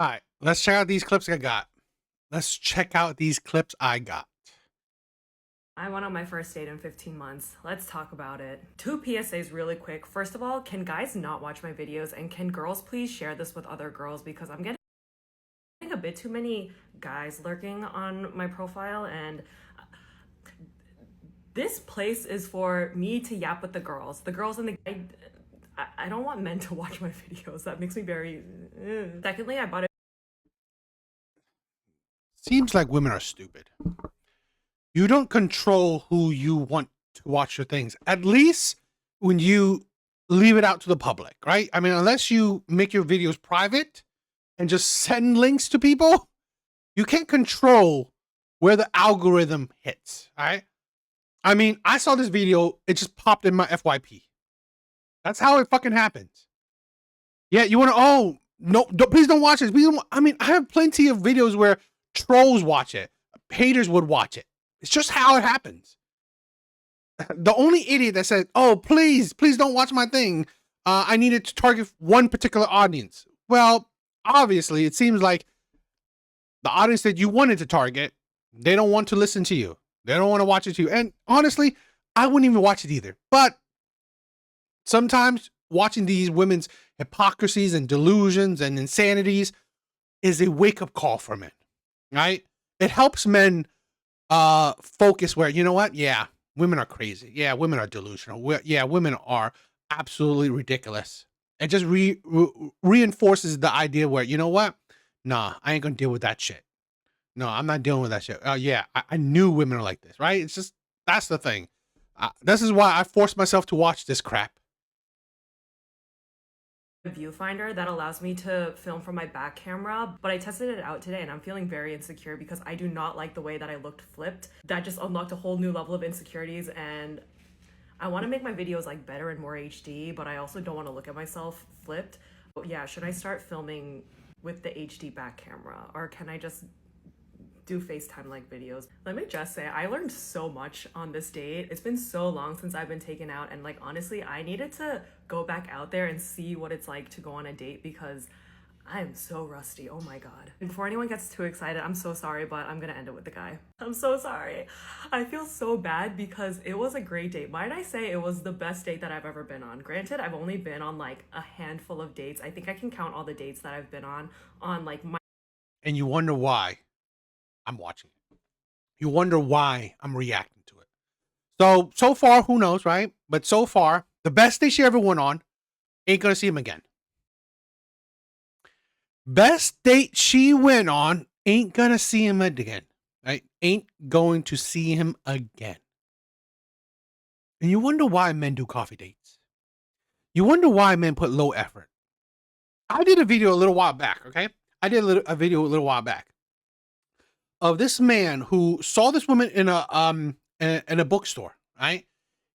All right, let's check out these clips I got. Let's check out these clips I got. I went on my first date in 15 months. Let's talk about it. Two PSAs really quick. First of all, can guys not watch my videos? And can girls please share this with other girls? Because I'm getting a bit too many guys lurking on my profile. And this place is for me to yap with the girls. The girls and the... I don't want men to watch my videos. That makes me very... Secondly, I bought a... Seems like women are stupid. You don't control who you want to watch your things. At least when you leave it out to the public, right? I mean, unless you make your videos private and just send links to people, you can't control where the algorithm hits, all right? I mean, I saw this video, it just popped in my FYP. That's how it fucking happens. Yeah, you want to, oh, no, please don't watch this. I mean, I have plenty of videos where trolls watch it. Haters would watch it. It's just how it happens. The only idiot that said, oh, please don't watch my thing. I needed to target one particular audience. Well, obviously, it seems like the audience that you wanted to target, they don't want to listen to you. They don't want to watch it to you. And honestly, I wouldn't even watch it either. But sometimes watching these women's hypocrisies and delusions and insanities is a wake-up call for men, right? It helps men focus where, you know what? Yeah, women are crazy. Yeah, women are delusional. Yeah, women are absolutely ridiculous. It just reinforces the idea where, you know what? Nah, I ain't gonna deal with that shit. No, I'm not dealing with that shit. Yeah, I knew women are like this, right? It's just, that's the thing. This is why I forced myself to watch this crap. Viewfinder that allows me to film from my back camera, but I tested it out today and I'm feeling very insecure because I do not like the way that I looked flipped. That just unlocked a whole new level of insecurities, and I want to make my videos like better and more HD, but I also don't want to look at myself flipped. But yeah, should I start filming with the HD back camera, or can I just do FaceTime like videos? Let me just say, I learned so much on this date. It's been so long since I've been taken out, and like honestly, I needed to go back out there and see what it's like to go on a date because I'm so rusty. Oh my god. And before anyone gets too excited, I'm so sorry, but I'm gonna end it with the guy. I'm so sorry. I feel so bad because it was a great date. Might I say it was the best date that I've ever been on. Granted, I've only been on like a handful of dates. I think I can count all the dates that I've been on like my... And you wonder why I'm watching it. You wonder why I'm reacting to it. So far, who knows, right? But so far, the best date she ever went on, ain't gonna see him again. Best date she went on, ain't gonna see him again. Right? Ain't going to see him again. And you wonder why men do coffee dates. You wonder why men put low effort. I did a video a little while back, okay? I did a video a little while back of this man who saw this woman in a bookstore, right?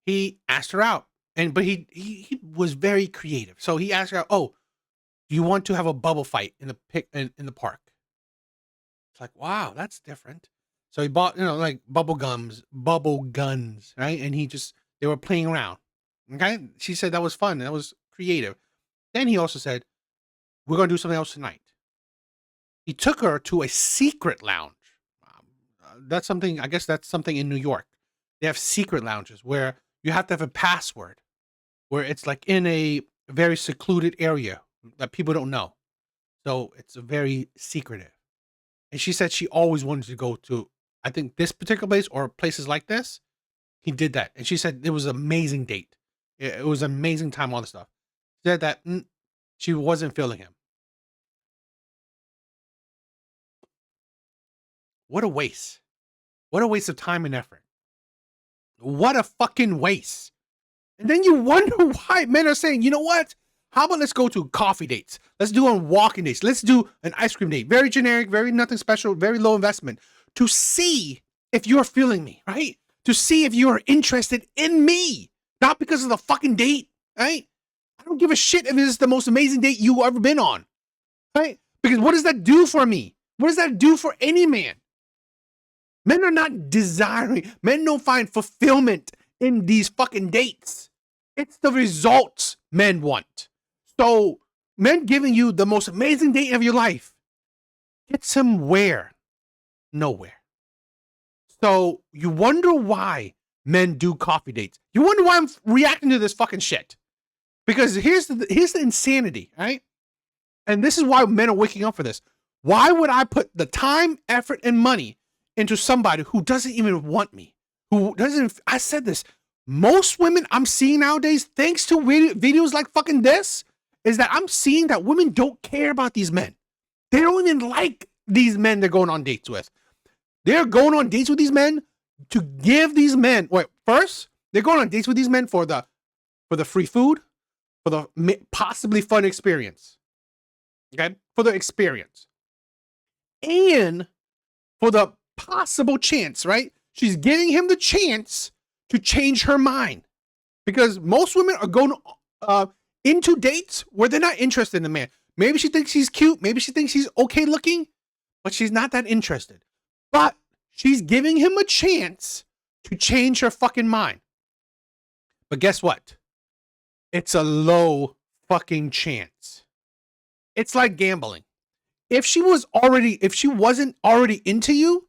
He asked her out, but he was very creative. So he asked her out, oh, do you want to have a bubble fight in the park? It's like, wow, that's different. So he bought, like bubble guns, right? And they were playing around. Okay. She said that was fun. That was creative. Then he also said, we're going to do something else tonight. He took her to a secret lounge. That's something in New York. They have secret lounges where you have to have a password, where it's like in a very secluded area that people don't know. So it's a very secretive. And she said she always wanted to go to, I think, this particular place or places like this. He did that. And she said it was an amazing date. It was an amazing time, all this stuff. She said that she wasn't feeling him. What a waste. What a waste of time and effort. What a fucking waste. And then you wonder why men are saying, you know what? How about let's go to coffee dates? Let's do on walking dates. Let's do an ice cream date. Very generic, very nothing special, very low investment. To see if you're feeling me, right? To see if you're interested in me. Not because of the fucking date, right? I don't give a shit if it's the most amazing date you've ever been on, right? Because what does that do for me? What does that do for any man? Men are not desiring. Men don't find fulfillment in these fucking dates. It's the results men want. So men giving you the most amazing date of your life Gets him where? Nowhere. So you wonder why men do coffee dates. You wonder why I'm reacting to this fucking shit. Because here's the insanity, right? And this is why men are waking up for this. Why would I put the time, effort, and money into somebody who doesn't even want me? Who doesn't, I said this. Most women I'm seeing nowadays, thanks to videos like fucking this, is that I'm seeing that women don't care about these men. They don't even like these men they're going on dates with. They're going on dates with these men to give these men, wait, first, they're going on dates with these men for the free food, for the possibly fun experience. Okay? For the experience. And for the possible chance, right? She's giving him the chance to change her mind. Because most women are going into dates where they're not interested in the man. Maybe she thinks he's cute. Maybe she thinks he's okay looking, but she's not that interested. But she's giving him a chance to change her fucking mind. But guess what? It's a low fucking chance. It's like gambling. If she wasn't already into you,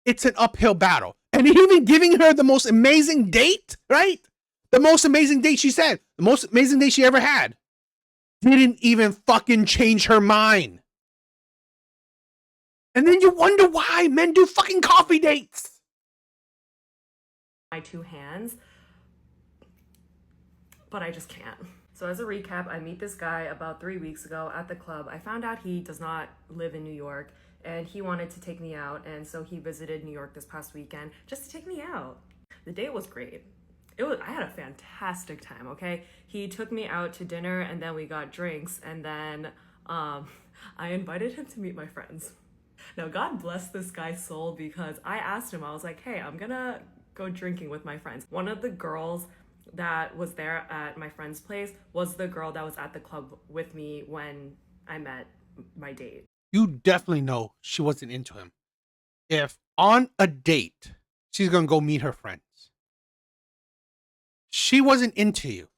it's an uphill battle. And even giving her the most amazing date, right? The most amazing date she said, the most amazing date she ever had, didn't even fucking change her mind. And then you wonder why men do fucking coffee dates. My two hands, but I just can't. So as a recap, I meet this guy about 3 weeks ago at the club. I found out he does not live in New York and he wanted to take me out. And so he visited New York this past weekend just to take me out. The date was great. I had a fantastic time, okay? He took me out to dinner and then we got drinks and then I invited him to meet my friends. Now, God bless this guy's soul because I asked him, I was like, hey, I'm gonna go drinking with my friends. One of the girls that was there at my friend's place was the girl that was at the club with me when I met my date. You definitely know she wasn't into him. If on a date, she's gonna go meet her friends. She wasn't into you.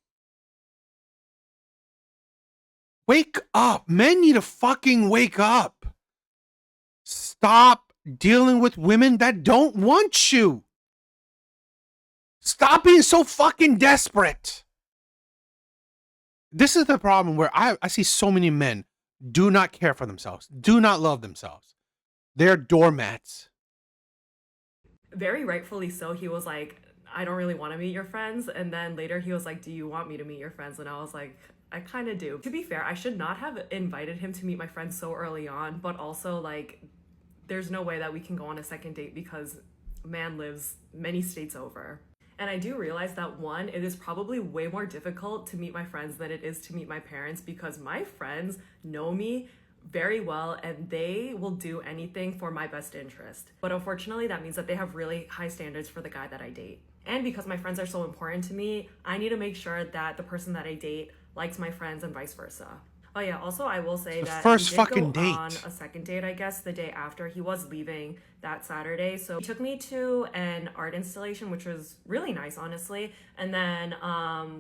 Wake up. Men need to fucking wake up. Stop dealing with women that don't want you. Stop being so fucking desperate. This is the problem where I see so many men do not care for themselves, do not love themselves. They're doormats. Very rightfully so, he was like, I don't really want to meet your friends. And then later he was like, do you want me to meet your friends? And I was like, I kind of do. To be fair, I should not have invited him to meet my friends so early on, but also like, there's no way that we can go on a second date because man lives many states over. And I do realize that one, it is probably way more difficult to meet my friends than it is to meet my parents because my friends know me very well and they will do anything for my best interest. But unfortunately, that means that they have really high standards for the guy that I date. And because my friends are so important to me, I need to make sure that the person that I date likes my friends and vice versa. Oh yeah, also I will say that first he did fucking go date. on a second date, I guess, the day after. He was leaving that Saturday. So he took me to an art installation, which was really nice, honestly. And then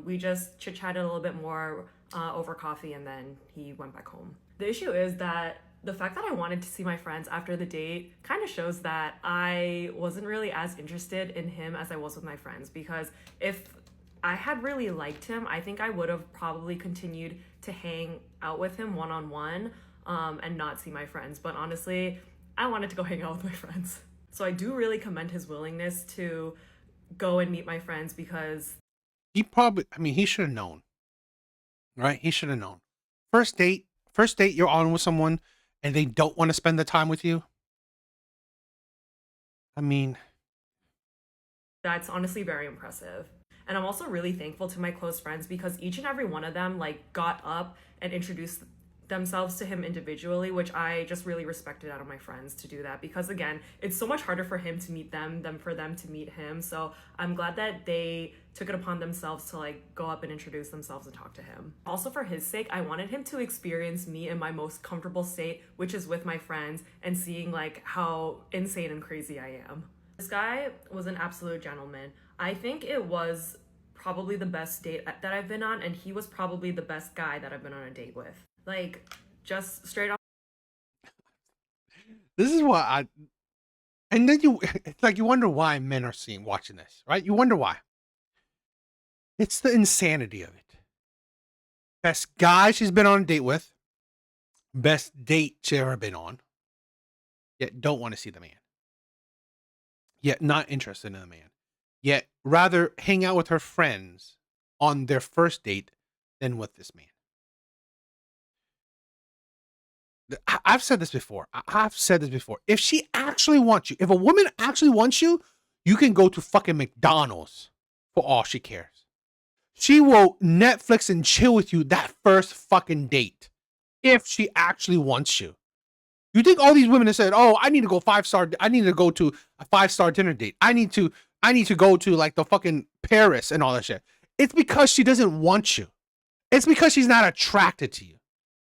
we just chit-chatted a little bit more over coffee and then he went back home. The issue is that the fact that I wanted to see my friends after the date kind of shows that I wasn't really as interested in him as I was with my friends, because if I had really liked him, I think I would have probably continued to hang out with him one-on-one and not see my friends. But honestly, I wanted to go hang out with my friends. So I do really commend his willingness to go and meet my friends because He should have known. Right? He should have known. First date, you're on with someone and they don't want to spend the time with you. I mean, that's honestly very impressive. And I'm also really thankful to my close friends because each and every one of them like got up and introduced themselves to him individually, which I just really respected out of my friends to do that, because again, it's so much harder for him to meet them than for them to meet him. So I'm glad that they took it upon themselves to like go up and introduce themselves and talk to him. Also for his sake, I wanted him to experience me in my most comfortable state, which is with my friends and seeing like how insane and crazy I am. This guy was an absolute gentleman. I think it was probably the best date that I've been on, and he was probably the best guy that I've been on a date with. Like, just straight off. This is what I. And then it's like you wonder why men are watching this, right? You wonder why. It's the insanity of it. Best guy she's been on a date with, best date she ever been on, yet don't want to see the man, yet not interested in the man, yet rather hang out with her friends on their first date than with this man. I've said this before. I've said this before. If she actually wants you, if a woman actually wants you, you can go to fucking McDonald's for all she cares. She will Netflix and chill with you that first fucking date if she actually wants you. You think all these women have said, "Oh, I need to go 5-star. I need to go to a 5-star dinner date. I need to go to like the fucking Paris and all that shit." It's because she doesn't want you. It's because she's not attracted to you,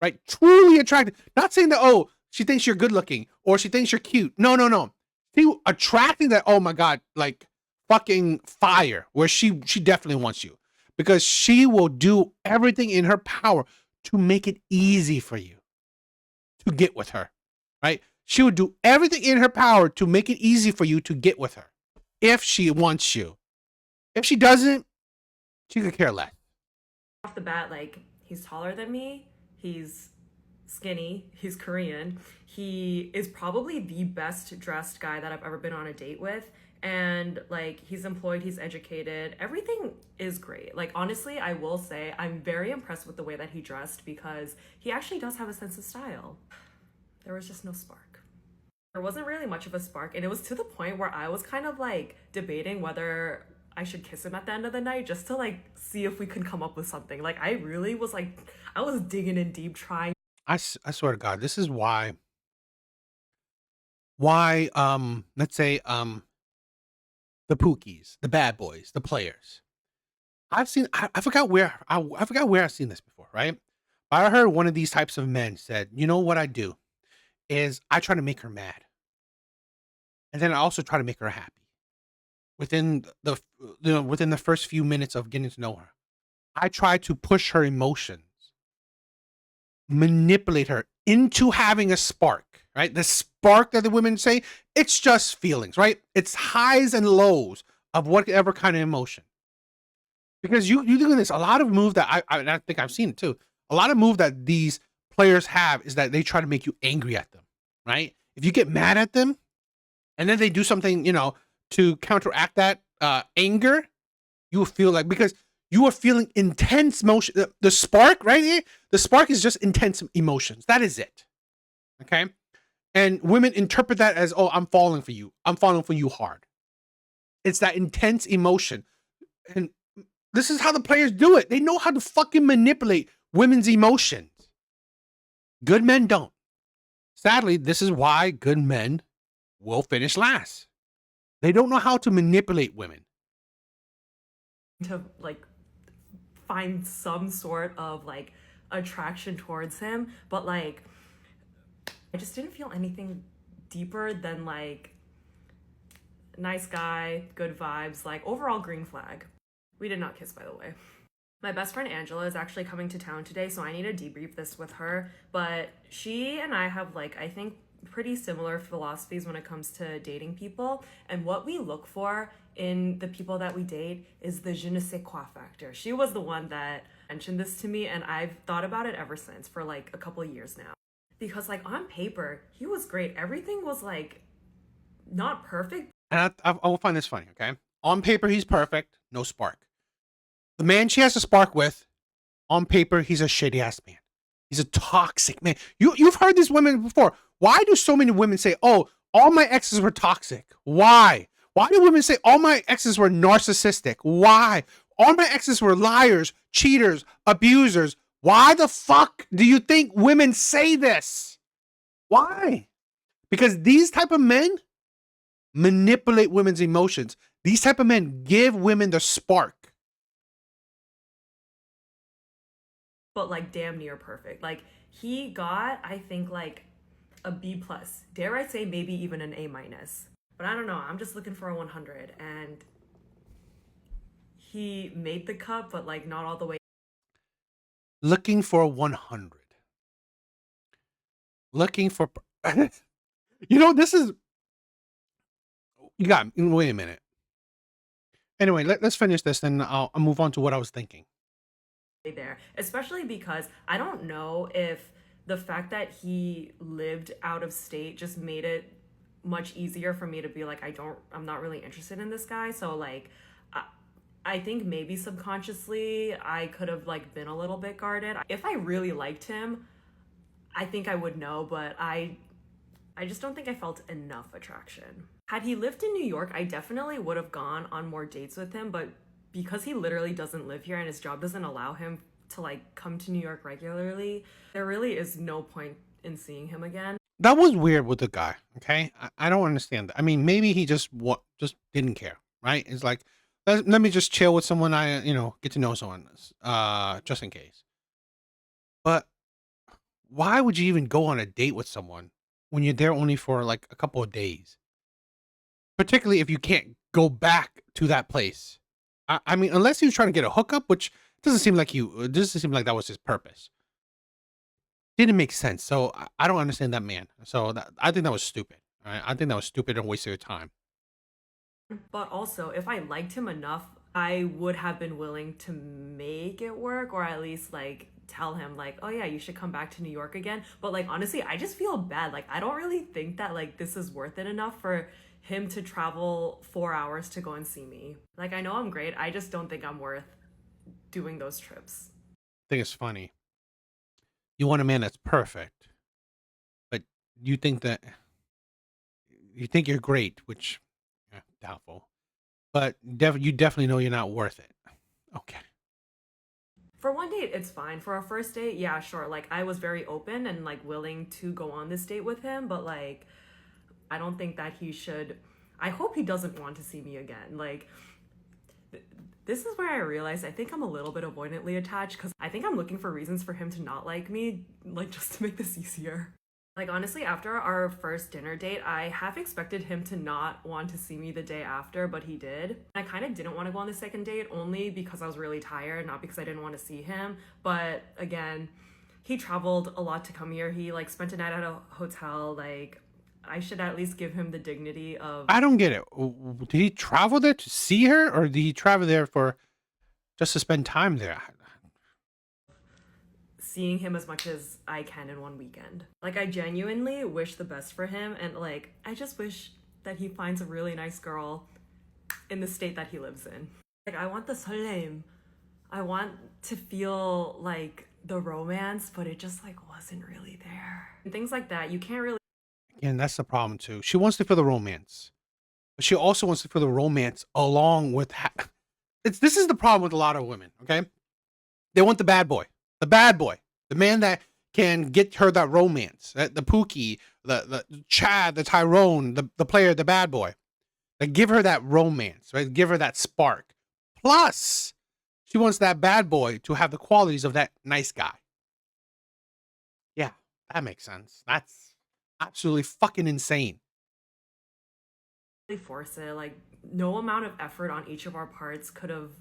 right? Truly attracted. Not saying that, oh, she thinks you're good looking or she thinks you're cute. No, no, no. She attracting that, oh my God, like fucking fire, where she definitely wants you because she will do everything in her power to make it easy for you to get with her, right? She would do everything in her power to make it easy for you to get with her if she wants you. If she doesn't, she could care less. Off the bat, like, he's taller than me, he's skinny, he's Korean, he is probably the best dressed guy that I've ever been on a date with, and like, he's employed, he's educated, everything is great. Like, honestly, I will say I'm very impressed with the way that he dressed because he actually does have a sense of style. There was just no spark. There wasn't really much of a spark, and it was to the point where I was kind of like debating whether I should kiss him at the end of the night just to like see if we could come up with something. Like, I really was like, I was digging in deep trying. I swear to God, this is why, let's say, the Pookies, the bad boys, the players. I've seen, I forgot where, I forgot where I've seen this before, right? But I heard one of these types of men said, you know what I do is I try to make her mad. And then I also try to make her happy within within the first few minutes of getting to know her. I try to push her emotions, manipulate her into having a spark, right? The spark that the women say, it's just feelings, right? It's highs and lows of whatever kind of emotion. Because you doing this, a lot of move that I think I've seen it too. A lot of move that these players have is that they try to make you angry at them, right? If you get mad at them and then they do something, to counteract that anger, you will feel like, because you are feeling intense emotion. The spark right here, the spark is just intense emotions. That is it. Okay. And women interpret that as, oh, I'm falling for you. I'm falling for you hard. It's that intense emotion. And this is how the players do it. They know how to fucking manipulate women's emotions. Good men don't. Sadly, this is why good men will finish last. They don't know how to manipulate women. To like find some sort of like attraction towards him, but like I just didn't feel anything deeper than like nice guy, good vibes, like overall green flag. We did not kiss, by the way. My best friend Angela is actually coming to town today, so I need to debrief this with her, but she and I have like, I think, pretty similar philosophies when it comes to dating people, and what we look for in the people that we date is the je ne sais quoi factor. She was the one that mentioned this to me, and I've thought about it ever since for like a couple of years now. Because like on paper, he was great. Everything was like not perfect. And I will find this funny, okay? On paper, he's perfect, no spark. The man she has a spark with, on paper, he's a shitty ass man. He's a toxic man. You've heard these women before. Why do so many women say, oh, all my exes were toxic? Why? Why do women say all my exes were narcissistic? Why? All my exes were liars, cheaters, abusers. Why the fuck do you think women say this? Why? Because these type of men manipulate women's emotions. These type of men give women the spark. But like damn near perfect. Like he got, I think, like a B plus. Dare I say maybe even an A minus. But I don't know. I'm just looking for a 100, and he made the cut, but like not all the way. Looking for a 100. Looking for You know, this is you got wait a minute. Anyway, let's finish this, and I'll move on to what I was thinking. there, especially because I don't know if the fact that he lived out of state just made it much easier for me to be like, I'm not really interested in this guy. So like, I think maybe subconsciously I could have like been a little bit guarded. If I really liked him, I think I would know, but I just don't think I felt enough attraction. Had he lived in New York, I definitely would have gone on more dates with him, but because he literally doesn't live here and his job doesn't allow him to like come to New York regularly, there really is no point in seeing him again. That was weird with the guy. Okay, I don't understand that. I mean, maybe he just didn't care, right? It's like let me just chill with someone I get to know someone, just in case. But why would you even go on a date with someone when you're there only for like a couple of days? Particularly if you can't go back to that place. I mean, unless he was trying to get a hookup, which doesn't seem like that was his purpose. Didn't make sense. So I don't understand that man. So I think that was stupid. All right? I think that was stupid and wasted your time. But also, if I liked him enough, I would have been willing to make it work, or at least like tell him like, oh yeah, you should come back to New York again. But like honestly, I just feel bad. Like I don't really think that like this is worth it enough for him to travel 4 hours to go and see me. Like I know I'm great. I just don't think I'm worth doing those trips. I think it's funny. You want a man that's perfect, but you think that you think you're great, which doubtful. But you definitely know you're not worth it. Okay. For one date, it's fine. For a first date, yeah, sure. Like I was very open and like willing to go on this date with him, but like I don't think that he should. I hope he doesn't want to see me again. Like this is where I realized I think I'm a little bit avoidantly attached because I think I'm looking for reasons for him to not like me, like just to make this easier. Like honestly, after our first dinner date, I half expected him to not want to see me the day after, but he did. I kind of didn't want to go on the second date only because I was really tired, not because I didn't want to see him. But again, he traveled a lot to come here. He like spent a night at a hotel. Like I should at least give him the dignity of I don't get it. Did he travel there to see her, or did he travel there for just to spend time there? seeing him as much as I can in one weekend. Like I genuinely wish the best for him, and like I just wish that he finds a really nice girl in the state that he lives in. Like I want the 설렘. I want to feel like the romance, but it just like wasn't really there. And things like that, you can't really. Again, that's the problem too. She wants to feel the romance, but she also wants to feel the romance along with. This is the problem with a lot of women. Okay, they want the bad boy, the man that can get her that romance, the Pookie, the Chad, the Tyrone, the player, the bad boy, that give her that romance, right? Give her that spark. Plus, she wants that bad boy to have the qualities of that nice guy. Yeah, that makes sense. That's absolutely fucking insane. Force it. Like no amount of effort on each of our parts could have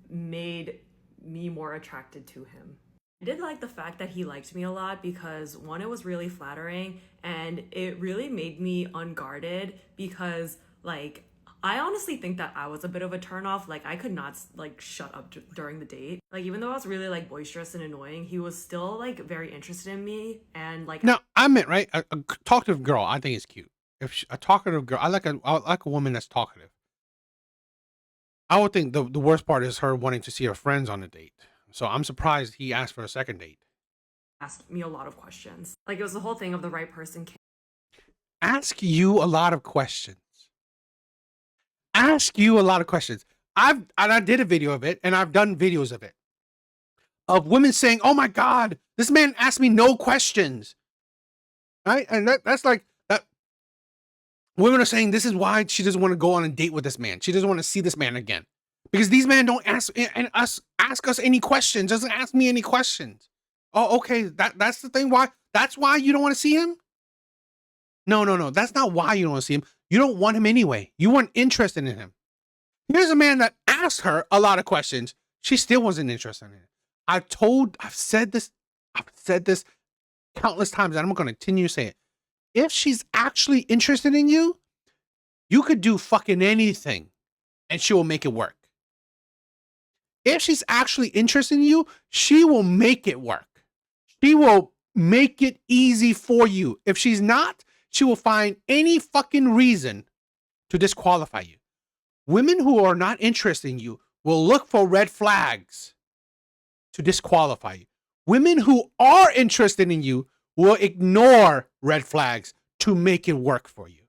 made me more attracted to him. I did like the fact that he liked me a lot because one, it was really flattering, and it really made me unguarded because like I honestly think that I was a bit of a turnoff. Like I could not like shut up during the date. Like even though I was really like boisterous and annoying, he was still like very interested in me, and like Now, I meant right. A talkative girl, I think is cute. A talkative girl, I like a woman that's talkative. I would think the worst part is her wanting to see her friends on a date. So I'm surprised he asked for a second date. asked me a lot of questions. Like it was the whole thing of the right person Ask you a lot of questions. Ask you a lot of questions. I did a video of it, and I've done videos of it. Of women saying, "Oh my God, this man asked me no questions." Right? And that's like that. Women are saying this is why she doesn't want to go on a date with this man. She doesn't want to see this man again. Because these men don't ask us any questions. Doesn't ask me any questions. Oh, okay. That's the thing. That's why you don't want to see him? No. That's not why you don't want to see him. You don't want him anyway. You weren't interested in him. Here's a man that asked her a lot of questions. She still wasn't interested in him. I've said this countless times, and I'm going to continue to say it. If she's actually interested in you, you could do fucking anything and she will make it work. If she's actually interested in you, she will make it work. She will make it easy for you. If she's not, she will find any fucking reason to disqualify you. Women who are not interested in you will look for red flags to disqualify you. Women who are interested in you will ignore red flags to make it work for you.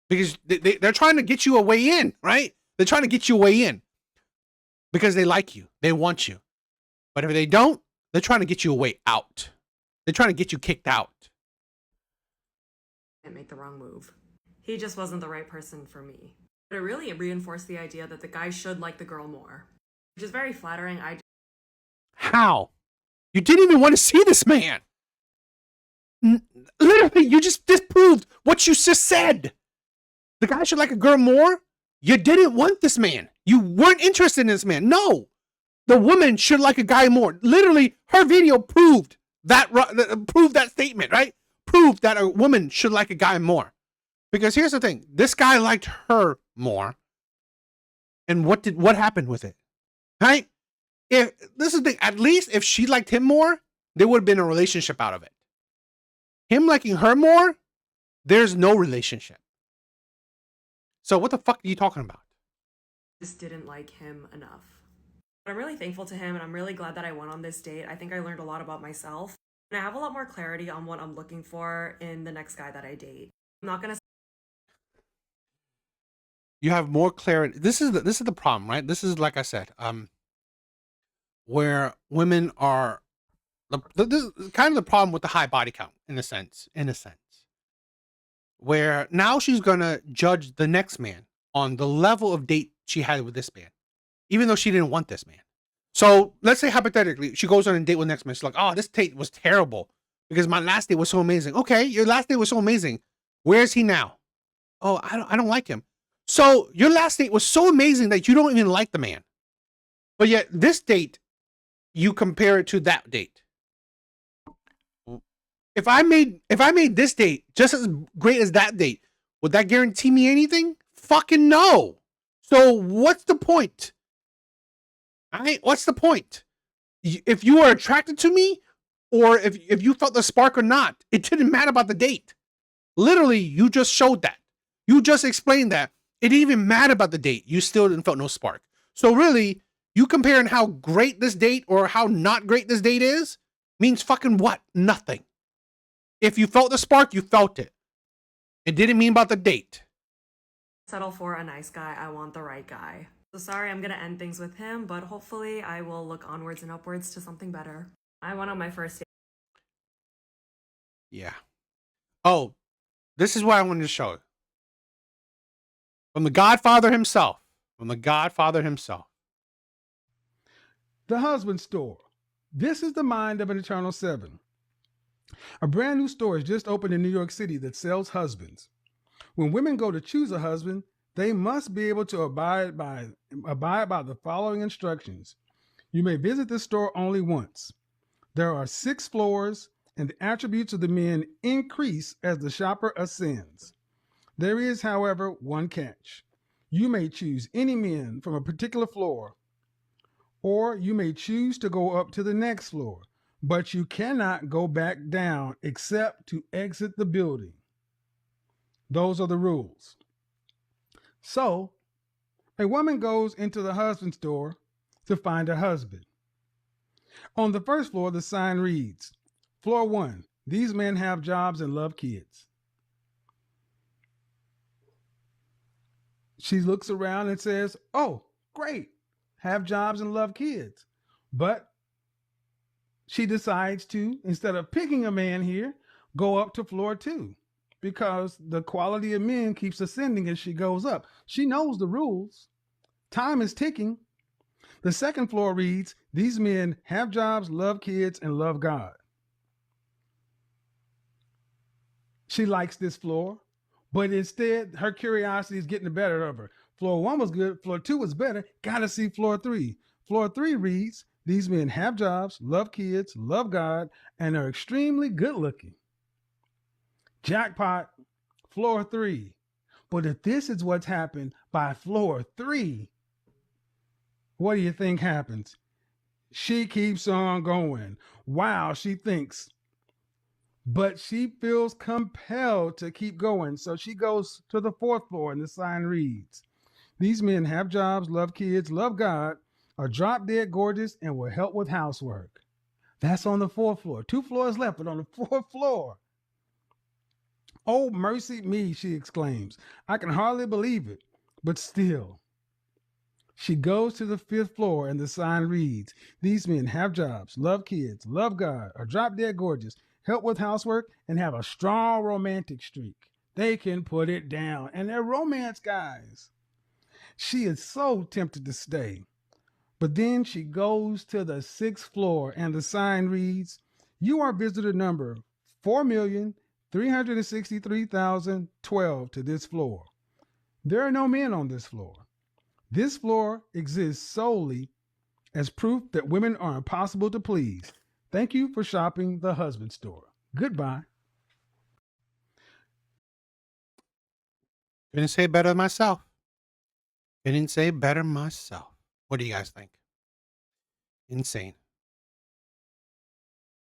Because they're trying to get you a way in, right? They're trying to get you a way in because they like you. They want you. But if they don't, they're trying to get you a way out. They're trying to get you kicked out. Make the wrong move. He just wasn't the right person for me. But it really reinforced the idea that the guy should like the girl more, which is very flattering. How? You didn't even want to see this man. Literally, you just disproved what you just said. The guy should like a girl more. You didn't want this man. You weren't interested in this man. No, the woman should like a guy more. Literally, her video proved that statement, right? Proved that a woman should like a guy more. Because here's the thing: this guy liked her more, and what happened with it, right? If this is the thing, at least if she liked him more, there would have been a relationship out of it. Him liking her more, there's no relationship. So what the fuck are you talking about? Just didn't like him enough. But I'm really thankful to him, and I'm really glad that I went on this date. I think I learned a lot about myself, and I have a lot more clarity on what I'm looking for in the next guy that I date. I'm not gonna. You have more clarity. This is the problem, right? This is, like I said, where women are this is kind of the problem with the high body count in a sense, where now she's gonna judge the next man on the level of date she had with this man, even though she didn't want this man. So let's say hypothetically, she goes on a date with the next man. She's like, "Oh, this date was terrible because my last date was so amazing." Okay, your last date was so amazing. Where is he now? Oh, I don't like him. So your last date was so amazing that you don't even like the man, but yet this date, you compare it to that date. If I made this date just as great as that date, would that guarantee me anything? Fucking no. So what's the point? What's the point? If you are attracted to me, or if you felt the spark or not, it didn't matter about the date. Literally, you just showed that. You just explained that. It didn't even matter about the date. You still didn't felt no spark. So really, you comparing how great this date or how not great this date is means fucking what? Nothing. If you felt the spark, you felt it. It didn't mean about the date. Settle for a nice guy. I want the right guy. So sorry, I'm gonna end things with him, but hopefully I will look onwards and upwards to something better. I went on my first date. Yeah. Oh, this is what I wanted to show you. From the Godfather himself. The husband store. This is the mind of an eternal seven. A brand new store has just opened in New York City that sells husbands. When women go to choose a husband, they must be able to abide by the following instructions. You may visit this store only once. There are 6 floors, and the attributes of the men increase as the shopper ascends. There is, however, one catch. You may choose any men from a particular floor, or you may choose to go up to the next floor, but you cannot go back down except to exit the building. Those are the rules. So, a woman goes into the husband store to find a husband. On the first floor, the sign reads, Floor 1, these men have jobs and love kids. She looks around and says, oh, great, have jobs and love kids. But she decides to, instead of picking a man here, go up to floor 2 because the quality of men keeps ascending as she goes up. She knows the rules. Time is ticking. The second floor reads, these men have jobs, love kids, and love God. She likes this floor, but instead her curiosity is getting the better of her. Floor 1 was good, floor 2 was better, gotta see floor 3. Floor 3 reads, these men have jobs, love kids, love God, and are extremely good looking. Jackpot, floor 3. But if this is what's happened by floor 3, what do you think happens? She keeps on going. Wow, she thinks. But she feels compelled to keep going. So she goes to the 4th floor, and the sign reads, these men have jobs, love kids, love God, are drop dead gorgeous, and will help with housework. That's on the 4th floor. 2 floors left, but on the 4th floor. Oh, mercy me, she exclaims. I can hardly believe it, but still. She goes to the 5th floor, and the sign reads, these men have jobs, love kids, love God, are drop dead gorgeous, help with housework, and have a strong romantic streak. They can put it down, and they're romance guys. She is so tempted to stay. But then she goes to the 6th floor, and the sign reads, you are visitor number 4,363,012 to this floor. There are no men on this floor. This floor exists solely as proof that women are impossible to please. Thank you for shopping the husband store. Goodbye. Couldn't say it better myself. Couldn't say it better myself. What do you guys think? Insane.